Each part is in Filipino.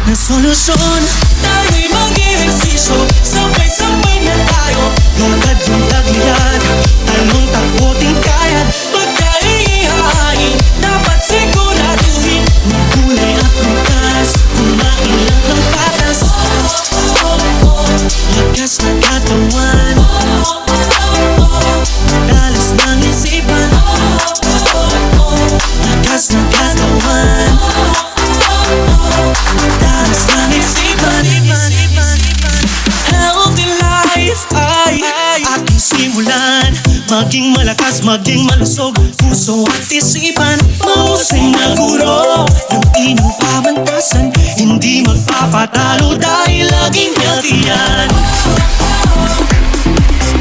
na solusyon. Tayo'y mag-ehersisyo, sabay-sabay na tayo. Lakad yung tagliyad, anong takbo tingkayad. Pagka-ihahain, dapat siguraduhin magkulay at bukas, kumain lang ng patas. Lakas ng katawan, dalas ng isipan. Lakas ng katawan, dalas ng isipan. Healthy life ay ating simulan. Maging malakas, maging malusog, puso at isipan. Mahusay na guro ng inyong pamantasan. Hindi magpapatalo dahil laging healthy yan.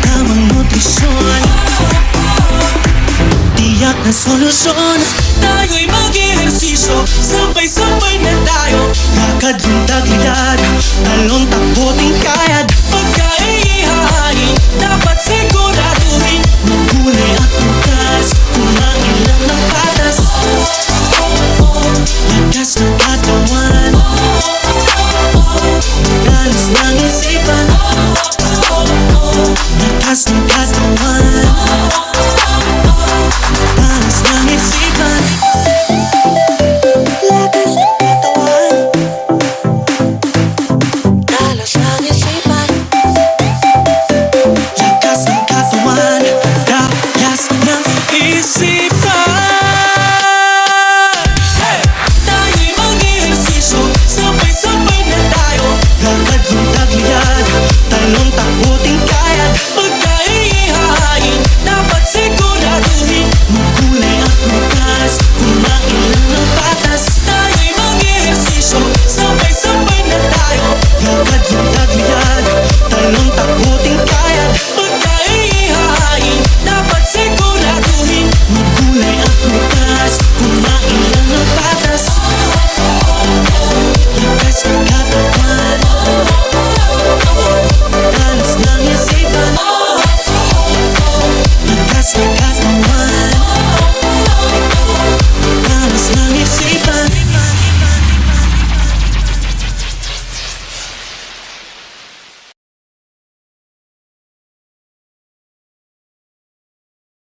Tamang nutrisyon, tiyak na solusyon. Tayo'y mag-ehersisyo, sabay-sabay na tayo. Lakad yung tagliyad, talon takbo tingkayad.